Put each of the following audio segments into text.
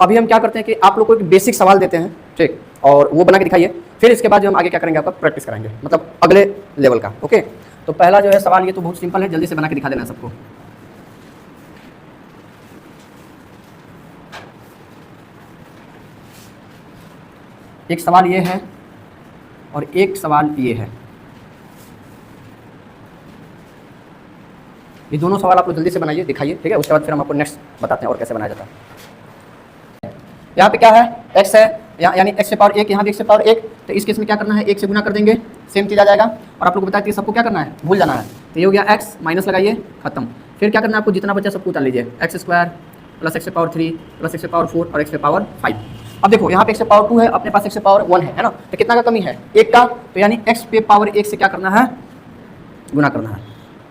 अभी हम क्या करते हैं कि आप लोग को एक बेसिक सवाल देते हैं, ठीक, और वो बना के दिखाइए, फिर इसके बाद जो हम आगे क्या करेंगे आपका प्रैक्टिस कराएंगे, मतलब अगले लेवल का। ओके, तो पहला जो है सवाल ये तो बहुत सिंपल है, जल्दी से बना के दिखा देना सबको। एक सवाल ये है और एक सवाल ये है। ये दोनों सवाल आप लोग जल्दी से बनाइए, दिखाइए, ठीक है। उसके बाद फिर हम आपको नेक्स्ट बताते हैं और कैसे बनाया जाता है। यहाँ पे क्या है, x है, यानी x से पावर 1, यहाँ भी x से पावर 1, तो इस केस में क्या करना है, 1 से गुना कर देंगे, सेम चीज़ आ जाएगा। और आप लोग को बताया कि सबको क्या करना है, भूल जाना है। तो ये हो गया x, माइनस लगाइए, खत्म। फिर क्या करना है आपको, जितना बचा सबको उतार लीजिए, x स्क्वायर प्लस x से पावर 3 प्लस x से पावर 4 और x से पावर 5। अब देखो यहाँ पे x से पावर 2 है, अपने पास x से पावर 1 है ना, तो कितना का कमी है, 1 का, तो यानी x पे पावर 1 से क्या करना है, गुना करना है।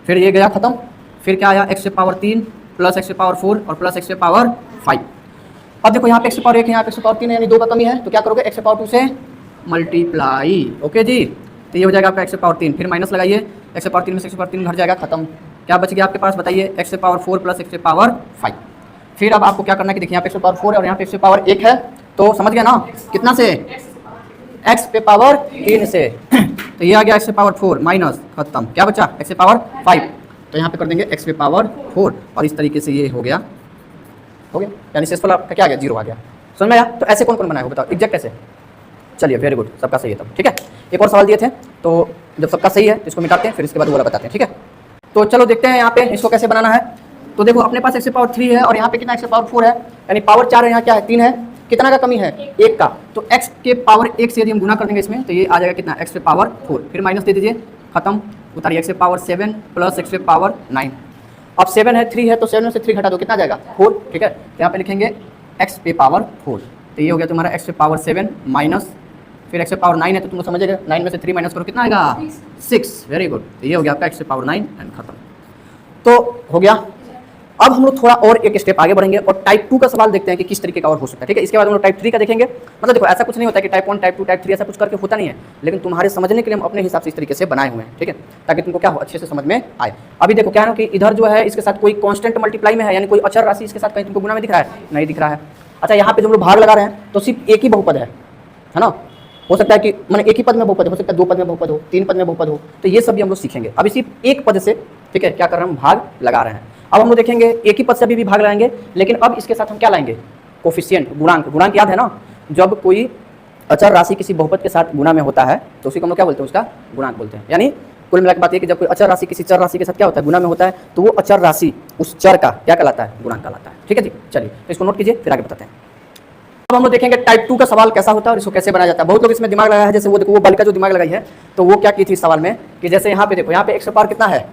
फिर ये गया खत्म। फिर क्या आया, x से पावर 3 प्लस x से पावर 4 और प्लस x से पावर 5। अब देखो यहाँ पे x से पावर 1 है, यहाँ पे x से पावर 3 है, यानी 2 का कमी है, तो क्या करोगे, x से पावर 2 से मल्टीप्लाई। ओके जी, तो ये हो जाएगा आपका x से पावर 3, फिर माइनस लगाइए, x से पावर 3 में से x से पावर 3 घट जाएगा, खत्म। क्या बच गया आपके पास, बताइए, x से पावर 4 प्लस x से पावर 5। फिर अब आपको क्या करना है कि देखिए यहाँ पे x से पावर 4 है और यहाँ पे x से पावर 1 है, तो समझ गया ना, कितना से, x पे पावर 3 से, तो ये आ गया x से पावर 4 माइनस, खत्म। क्या बचा, x से पावर 5, तो यहाँ पे कर देंगे x पे पावर 4 और इस तरीके से ये हो गया, यानी शेषफल आपका क्या आ गया, 0 आ गया। समझ में आया। तो ऐसे कौन कौन बनाया हो बताओ, एग्जैक्ट ऐसे। चलिए वेरी गुड, सबका सही है तब, ठीक है। एक और सवाल दिए थे, तो जब सबका सही है तो इसको मिटाते हैं, फिर इसके बाद वो वाला बताते हैं, ठीक है। तो चलो देखते हैं यहाँ पे इसको कैसे बनाना है। तो देखो अपने पास x से पावर 3 है और यहाँ पे कितना x से पावर 4 है, यानी पावर 4 है, यहाँ क्या है, 3 है, कितना का कमी है, 1 का, तो x के पावर 1 से यदि हम गुना कर देंगे इसमें, तो ये आ जाएगा कितना, x से पावर 4, फिर माइनस दे दीजिए, खत्म, उतारिए, x से पावर 7 प्लस x से पावर 9। अब 7 है, 3 है, तो 7 में से 3 घटा दो, कितना जाएगा, 4, ठीक है। यहाँ पे लिखेंगे x पे पावर 4, तो ये हो गया तुम्हारा x से पावर 7 माइनस, फिर x से पावर 9 है, तो तुम समझिएगा 9 में से 3 माइनस करो, कितना आएगा, 6, वेरी गुड। तो ये हो गया आपका x से पावर 9 एंड खत्म। तो हो गया। अब हम लोग थोड़ा और एक स्टेप आगे बढ़ेंगे और टाइप 2 का सवाल देखते हैं कि किस तरीके का और हो सकता है, ठीक है। इसके बाद हम लोग टाइप 3 का देखेंगे। मतलब देखो ऐसा कुछ नहीं होता कि टाइप 1 टाइप 2 टाइप 3 ऐसा कुछ करके होता नहीं है, लेकिन तुम्हारे समझने के लिए हम अपने हिसाब से इस तरीके से बनाए हुए हैं, ठीक है, ताकि तुमको क्या हो, अच्छे से समझ में आए। अभी देखो क्या है कि इधर जो है इसके साथ कोई कांस्टेंट मल्टीप्लाई में है, यानी कोई अचर राशि इसके साथ कहीं तुमको गुना में दिख रहा है, नहीं दिख रहा है। अच्छा, यहाँ पे जो हम लोग भाग लगा रहे हैं तो सिर्फ एक ही बहुपद है ना, हो सकता है कि मैंने एक ही पद में बहुपद हो सकता है, 2 पद में बहुपद हो, 3 पद में बहुपद हो, तो ये सब भी हम लोग सीखेंगे। अभी सिर्फ एक पद से, ठीक है, क्या कर रहे हैं, हम भाग लगा रहे हैं। अब हम लोग देखेंगे एक ही पद से अभी भी भाग लगाएंगे, लेकिन अब इसके साथ हम क्या लाएंगे, कोफिशिएंट, गुणांक। गुणांक याद है ना, जब कोई अचर राशि किसी बहुपद के साथ गुणा में होता है तो उसी को हम लोग क्या बोलते हैं, उसका गुणांक बोलते हैं। यानी कुल मिलाकर बात है कि जब कोई अचर राशि किसी चर राशि के साथ क्या होता है, गुणा में होता है, तो वो अचर राशि उस चर का क्या कहलाता है, गुणांक कहलाता है, ठीक है जी। चलिए इसको नोट कीजिए, फिर आगे बताते हैं। अब हम लोग देखेंगे टाइप 2 का सवाल कैसा होता है और इसको कैसे बनाया जाता है। बहुत लोग इसमें दिमाग लगाया है, जैसे वो देखो वो बालिका जो दिमाग लगाई है, तो वो क्या की थी इस सवाल में कि जैसे यहाँ पे देखो, यहाँ पे x से पावर कितना है,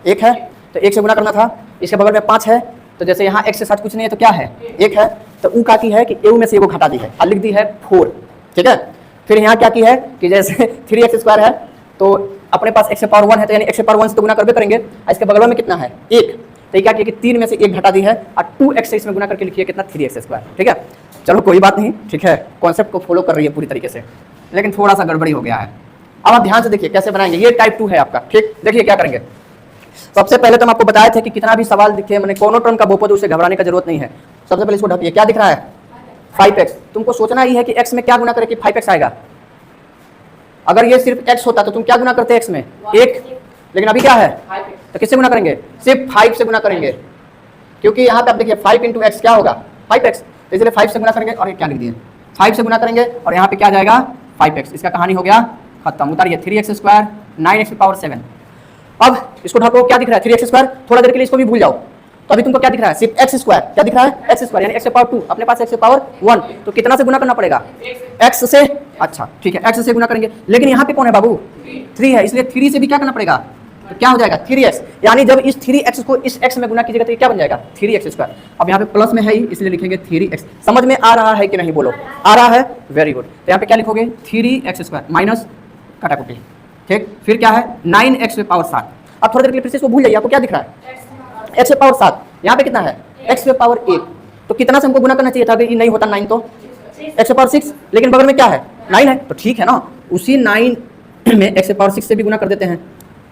1 है, तो 1 से गुना करना था, इसके बगल में 5 है, तो जैसे यहाँ x के साथ कुछ नहीं है तो क्या है, 1 है, तो ऊ क्या की है कि एऊ में से एगो घटा दी है और लिख दी है 4, ठीक है। फिर यहाँ क्या की है कि जैसे 3x स्क्वायर है, तो अपने पास x से पावर 1 है, तो यानी x से पावर 1 से तो गुना करबे करेंगे, इसके बगल में कितना है, 1, तो क्या किया कि 3 में से 1 घटा दी है और 2x से इसमें गुना करके लिखिए कितना, 3x स्क्वायर, ठीक है। चलो कोई बात नहीं, ठीक है, कॉन्सेप्ट को फॉलो कर रही है पूरी तरीके से, लेकिन थोड़ा सा गड़बड़ी हो गया है। अब आप ध्यान से देखिए कैसे बनाएंगे, ये टाइप 2 है आपका, ठीक। देखिए क्या करेंगे, सबसे पहले तो हम आपको बताए थे कि कितना भी सवाल दिखे, मैंने कोनो टर्म का बहुपद, उससे घबराने का जरूरत नहीं है। सबसे पहले इसको ढकिए, क्या दिख रहा है, 5x। तुमको सोचना ही है कि x में क्या गुना करे कि 5x आएगा। अगर ये सिर्फ x होता तो तुम क्या गुना करते x में, 1, लेकिन अभी क्या है, तो किससे गुना करेंगे, सिर्फ 5 से गुना करेंगे, क्योंकि यहाँ पे आप देखिए 5 × x क्या होगा, 5x, तो इसलिए 5 से गुना करेंगे। और ये क्या लिख दिए, 5 से गुना करेंगे और यहाँ पे क्या जाएगा, 5x, इसका कहानी हो गया खत्म। उतारिए, 3x स्क्वायर 9x पावर 7। अब इसको ढको, क्या दिख रहा है, 3x स्क्वायर, थोड़ा देर के लिए इसको भी भूल जाओ, तो अभी तुमको क्या दिख रहा है, सिर्फ x स्क्वायर, क्या दिख रहा है, x स्क्वायर, यानी x से पावर 2, अपने पास x से पावर 1, तो कितना से गुना करना पड़ेगा, x से, अच्छा ठीक है, x से गुना करेंगे, लेकिन यहाँ पे कौन है बाबू, 3 है, इसलिए 3 से भी क्या करना पड़ेगा, तो क्या हो जाएगा 3x, यानी जब इस 3x को इस x में गुना कीजिएगा तो ये क्या बन जाएगा, 3x स्क्वायर। अब यहाँ पे प्लस में है ही, इसलिए लिखेंगे 3x। समझ में आ रहा है कि नहीं, बोलो, आ रहा है, वेरी गुड। तो यहाँ पे क्या लिखोगे, 3x स्क्वायर माइनस काटाकुटी, ठीक, फिर क्या है 9x पे पावर 7। अब थोड़ी देर के लिए फिर से इसको भूल जाइए, आपको क्या दिख रहा है, x पे पावर 7, यहाँ पे कितना है, x पे पावर 1, तो कितना से हमको गुना करना चाहिए था, अगर ये नहीं होता 9 तो x पे पावर 6, लेकिन बगल में क्या है 9 है, तो ठीक है ना, उसी 9 में x पे पावर 6 से भी गुना कर देते हैं,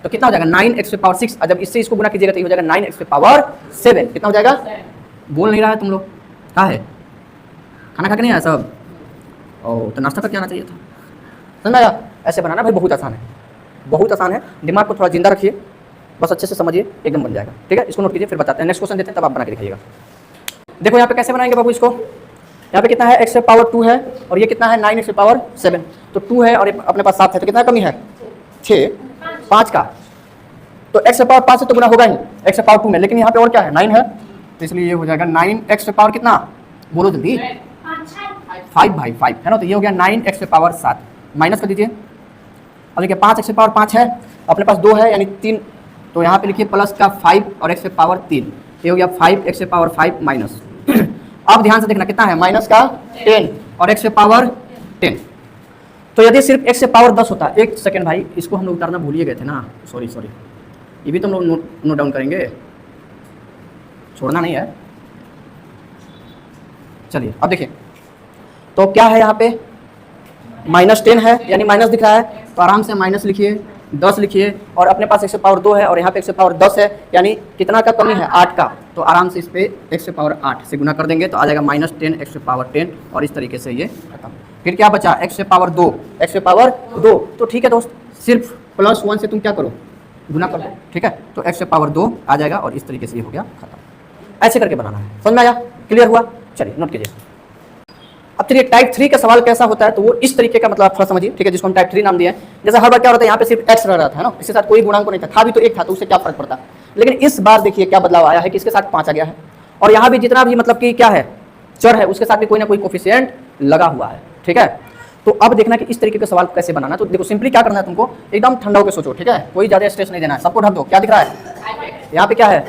तो कितना हो जाएगा 9x पे पावर 6, और जब इससे इसको गुना कीजिएगा तो ये हो जाएगा 9x पे पावर 7, कितना हो जाएगा, बोल नहीं रहा है तुम लोग, कहाँ है, खाना खा के नहीं आया सब? ओह, तो नाश्ता करके आना चाहिए था। समझ में आया? ऐसे बनाना भाई बहुत आसान है, बहुत आसान है। दिमाग को थोड़ा जिंदा रखिए, बस अच्छे से समझिए, एकदम बन जाएगा। ठीक है, इसको नोट कीजिए, फिर बताते हैं। नेक्स्ट क्वेश्चन देते हैं, तब आप बना के दिखाइएगा। देखो यहाँ पे कैसे बनाएंगे बाबू इसको। यहाँ पे कितना है, x से पावर 2 है और ये कितना है 9x से पावर 7। तो 2 है और अपने पास 7 है, तो कितना कमी है 6, 5 का। तो x से पावर 5 से तो गुना होगा ही x से पावर 2 में, लेकिन यहाँ पे और क्या है 9 है, तो इसलिए ये हो जाएगा 9x से पावर कितना, बोलो जल्दी, 5 भाई 5 है ना। तो ये हो गया 9x से पावर 7, माइनस कर दीजिए। अब देखिए 5x से पावर 5 है, अपने पास 2 है यानी 3, तो यहाँ पे लिखिए प्लस का 5 और x से पावर 3, ये हो गया 5x से पावर 5 माइनस। अब ध्यान से देखना कितना है, माइनस का 10 और x से पावर 10। तो यदि सिर्फ x से पावर 10 होता, एक सेकेंड भाई, इसको हम लोग उतारना भूल ही गए थे ना, सॉरी, ये भी तो हम लोग नोट डाउन करेंगे, छोड़ना नहीं है। चलिए अब देखिए, तो क्या है यहाँ पे -10 है, यानी माइनस दिख रहा है, तो आराम से माइनस लिखिए, 10 लिखिए, और अपने पास x से पावर 2 है और यहाँ पे x से पावर 10 है, यानी कितना का कमी है 8 का, तो आराम से इस पे x से पावर 8 से गुना कर देंगे, तो आ जाएगा -10 x से पावर 10, और इस तरीके से ये खत्म। फिर क्या बचा, x से पावर 2, x से पावर 2, तो ठीक है दोस्त, सिर्फ +1 से तुम क्या करो, गुना कर दो। ठीक है, तो x से पावर 2 आ जाएगा और इस तरीके से ये हो गया खत्म। ऐसे करके बनाना है, समझ में आया, क्लियर हुआ? चलिए नोट कीजिए। अब चलिए टाइप 3 का सवाल कैसा होता है, तो वो इस तरीके का, मतलब आप थोड़ा समझिए, ठीक है, जिसको हम टाइप 3 नाम दिए हैं। जैसे हर बार क्या होता है, यहाँ पे सिर्फ x रह रहा था, है ना, इसके साथ कोई गुणांक नहीं था भी तो एक था, तो उससे क्या फर्क पड़ता। लेकिन इस बार देखिए क्या बदलाव आया है कि इसके साथ 5 आ गया है, और यहाँ भी जितना भी मतलब कि क्या है चर है, उसके साथ भी कोई ना कोई कोफिशिएंट लगा हुआ है। ठीक है, तो अब देखना कि इस तरीके के सवाल कैसे बनाना है। तो देखो सिंपली क्या करना है तुमको, एकदम ठंडा होकर सोचो, ठीक है, कोई ज़्यादा स्ट्रेस नहीं देना है, सबको ढक दो। क्या दिख रहा है यहाँ पे, क्या है,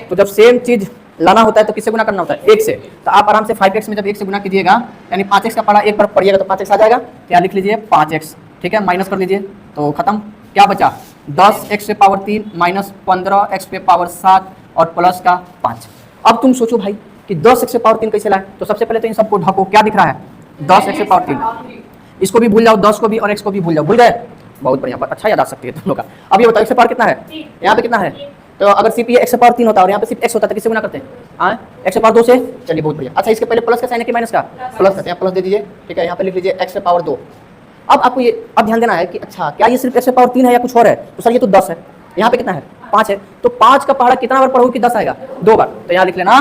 तो जब सेम चीज़ लाना होता है तो किससे गुना करना होता है, 1 से। तो आप आराम से 5x में जब 1 से गुना कीजिएगा, यानी 5x का पड़ा 1 पर पड़िएगा तो 5x आ जाएगा, तो यहाँ लिख लीजिए 5x। ठीक है, माइनस कर दीजिए, तो खत्म। क्या बचा, 10x से पावर 3 माइनस 15x पे पावर 7 और प्लस का 5। अब तुम सोचो भाई कि 10x से पावर 3 कैसे लाए, तो सबसे पहले तो इन सबको ढको। क्या दिख रहा है, 10x से पावर 3, इसको भी भूल जाओ, 10 को भी और x को भी भूल जाओ। भूल गए, बहुत बढ़िया, अच्छा याद आ सकती है तुम लोग का। अब ये बताओ x से पावर कितना है, यहाँ पे कितना है, तो अगर सिर्फ ये x से पावर 3 होता और यहाँ पे सिर्फ x होता तो किससे गुना करते हैं, हाँ, x से पावर 2 से। चलिए बहुत बढ़िया। अच्छा, इसके पहले प्लस का साइन है कि माइनस का, प्लस का, यहाँ प्लस दे दीजिए। ठीक है, यहाँ पे लिख लीजिए x से पावर 2। अब आपको ये अब ध्यान देना है कि अच्छा क्या ये सिर्फ x से पावर 3 है या कुछ और है, तो सर ये तो 10 है, यहाँ पे कितना है 5 है, तो 5 का पहाड़ा कितना बार पढ़ोगे कि 10 आएगा, 2 बार, तो यहाँ लिख लेना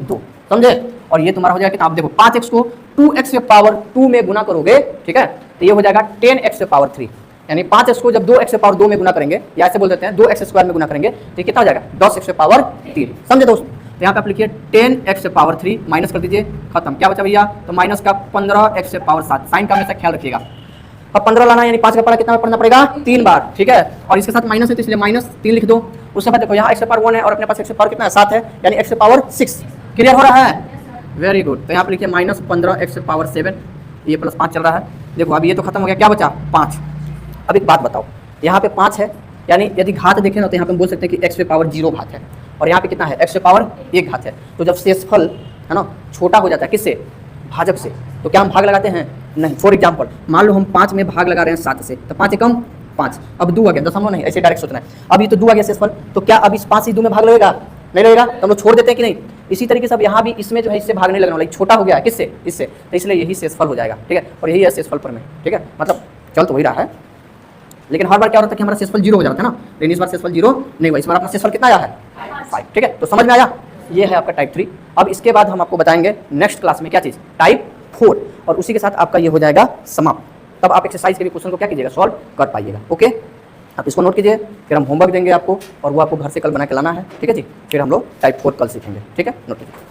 2, समझे। और ये तुम्हारा हो जाएगा कितना, आप देखो 5x को 2x से पावर 2 में गुना करोगे, ठीक है, तो ये हो जाएगा 10x से पावर 3, यानी 5x को जब 2x से पावर 2 में गुना करेंगे, या ऐसे बोल देते हैं 2x स्क्वायर में गुना करेंगे, तो ये कितना हो जाएगा 10x से पावर 3, समझे दोस्त। तो यहाँ पे आप लिखिए 10x से पावर 3, माइनस कर दीजिए, खत्म। क्या बचा भैया, तो माइनस का 15x से पावर 7, साइन का हमेशा ख्याल रखिएगा। अब 15 लाना, यानी 5 का पढ़ा कितना पढ़ना पड़ेगा, 3 बार। ठीक है, और इसके साथ माइनस है तो इसलिए -3 लिख दो। उसके बाद देखो यहाँ x से पावर 1 है और अपने पास x से पावर कितना है 7 है, यानी x से पावर 6। क्लियर हो रहा है, वेरी गुड। तो यहाँ पे लिखिए -15x से पावर 7, ये +5 चल रहा है। देखो अब ये तो खत्म हो गया, क्या बचा 5। अब एक बात बताओ, यहाँ पे 5 है, यानी यदि घात देखें ना तो यहाँ पे हम बोल सकते हैं कि x पे पावर 0 घात है, और यहाँ पे कितना है x पे पावर 1 घात है। तो जब शेषफल है ना छोटा हो जाता है किससे, भाजक से, तो क्या हम भाग लगाते हैं, नहीं। फॉर एग्जाम्पल मान लो हम 5 में भाग लगा रहे हैं 7 से, तो 5 एकम 5, अब 2 आ गया, दशमलव नहीं, ऐसे डायरेक्ट सोचना है। अब ये तो 2 आ गया शेषफल, तो क्या अब इस 5 से 2 में भाग लगेगा, नहीं लगेगा, तो हम लोग छोड़ देते हैं कि नहीं। इसी तरीके से अब यहाँ भी इसमें जो है इससे भाग नहीं लगना, लाइक छोटा हो गया है किससे, इससे, तो इसलिए यही शेषफल हो जाएगा। ठीक है, और यही है शेषफल पर में। ठीक है, मतलब चल तो वही रहा है, लेकिन हर बार क्या होता है कि हमारा शेषफल 0 हो जाता है ना, लेकिन इस बार शेषफल 0 नहीं हुआ, इस बार अपना शेषफल कितना आया है 5। ठीक है, तो समझ में आया, ये है आपका टाइप 3। अब इसके बाद हम आपको बताएंगे नेक्स्ट क्लास में क्या चीज़, टाइप 4, और उसी के साथ आपका ये हो जाएगा समाप्त। तब आप एक्सरसाइज के भी क्वेश्चन को क्या कीजिएगा, सॉल्व कर पाइएगा। ओके, आप इसको नोट कीजिए, फिर हम होमवर्क देंगे आपको, और वो आपको घर से कल बना के लाना है। ठीक है जी, फिर हम लोग टाइप 4 कल सीखेंगे। ठीक है, नोट कीजिए।